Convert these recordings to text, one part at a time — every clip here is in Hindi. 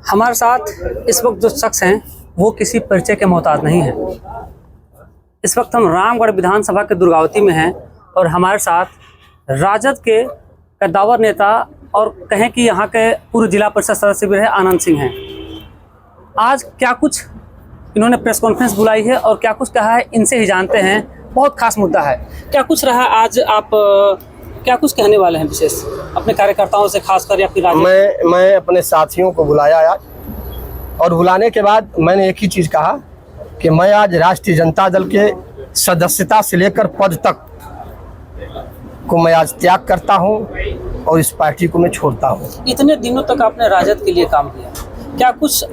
हमारे साथ इस वक्त जो शख्स हैं वो किसी परिचय के मोहताज नहीं हैं। इस वक्त हम रामगढ़ विधानसभा के दुर्गावती में हैं और हमारे साथ राजद के कद्दावर नेता और कहें कि यहाँ के पूर्व जिला परिषद सदस्य भी रहे आनंद सिंह हैं। आज क्या कुछ इन्होंने प्रेस कॉन्फ्रेंस बुलाई है और क्या कुछ कहा है, इनसे ही जानते हैं। बहुत खास मुद्दा है। क्या कुछ रहा आज, आप क्या कुछ कहने वाले हैं विशेष अपने कार्यकर्ताओं से, खासकर या फिर मैं अपने साथियों को बुलाया आज, और बुलाने के बाद मैंने एक ही चीज़ कहा कि मैं आज राष्ट्रीय जनता दल के सदस्यता से लेकर पद तक को मैं आज त्याग करता हूं और इस पार्टी को मैं छोड़ता हूं। इतने दिनों तक आपने राजद के लिए काम किया, क्या कुछ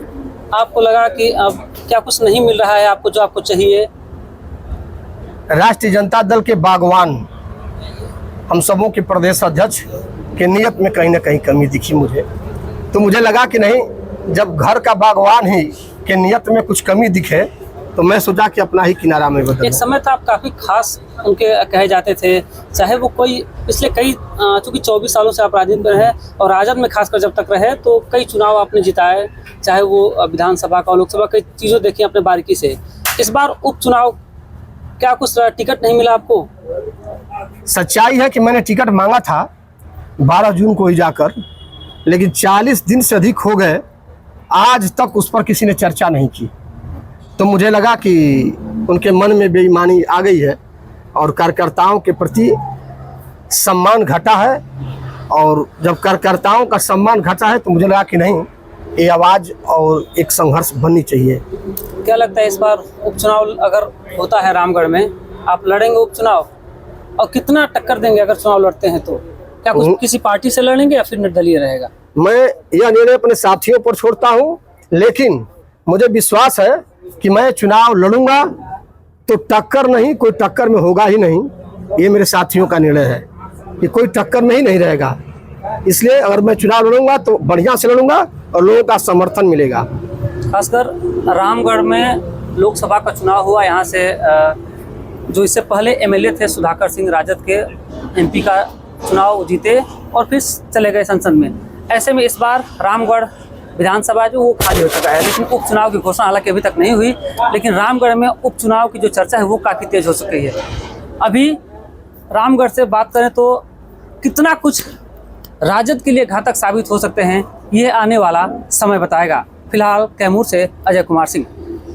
आपको लगा कि अब क्या कुछ नहीं मिल रहा है आपको जो आपको चाहिए? राष्ट्रीय जनता दल के बागवान हम सबों के प्रदेश अध्यक्ष के नियत में कहीं ना कहीं कमी दिखी मुझे, तो मुझे लगा कि नहीं, जब घर का बागवान ही के नियत में कुछ कमी दिखे तो मैं सोचा कि अपना ही किनारा में बदल। एक समय था आप काफ़ी खास उनके कहे जाते थे, चाहे वो कोई पिछले कई चूँकि 24 सालों से आप राजद में रहे और राजद में खासकर जब तक रहे तो कई चुनाव आपने जिताए, चाहे वो विधानसभा का, लोकसभा, कई चीज़ों देखी अपने बारीकी से। इस बार उपचुनाव क्या कुछ टिकट नहीं मिला आपको? सच्चाई है कि मैंने टिकट मांगा था 12 जून को ही जाकर, लेकिन 40 दिन से अधिक हो गए, आज तक उस पर किसी ने चर्चा नहीं की। तो मुझे लगा कि उनके मन में बेईमानी आ गई है और कार्यकर्ताओं के प्रति सम्मान घटा है, और जब कार्यकर्ताओं का सम्मान घटा है तो मुझे लगा कि नहीं, ये आवाज़ और एक संघर्ष बननी चाहिए। क्या लगता है इस बार उपचुनाव अगर होता है रामगढ़ में, आप लड़ेंगे उपचुनाव और कितना टक्कर देंगे अगर चुनाव लड़ते हैं तो? क्या कुछ किसी पार्टी से लड़ेंगे या फिर निर्दलीय रहेगा? मैं यह निर्णय अपने साथियों पर छोड़ता हूं, लेकिन मुझे विश्वास है कि मैं चुनाव लड़ूंगा तो टक्कर नहीं, कोई टक्कर में होगा ही नहीं। ये मेरे साथियों का निर्णय है कि कोई टक्कर में ही नहीं रहेगा। इसलिए अगर मैं चुनाव लड़ूंगा तो बढ़िया से लड़ूंगा और लोगों का समर्थन मिलेगा। खासकर रामगढ़ में लोकसभा का चुनाव हुआ, यहाँ से जो इससे पहले एमएलए थे सुधाकर सिंह, राजद के एमपी का चुनाव जीते और फिर चले गए संसद में। ऐसे में इस बार रामगढ़ विधानसभा जो वो खाली हो चुका है, लेकिन उपचुनाव की घोषणा हालांकि अभी तक नहीं हुई, लेकिन रामगढ़ में उपचुनाव की जो चर्चा है वो काफ़ी तेज हो चुकी है। अभी रामगढ़ से बात करें तो कितना कुछ राजद के लिए घातक साबित हो सकते हैं, ये आने वाला समय बताएगा। फिलहाल कैमूर से अजय कुमार सिंह।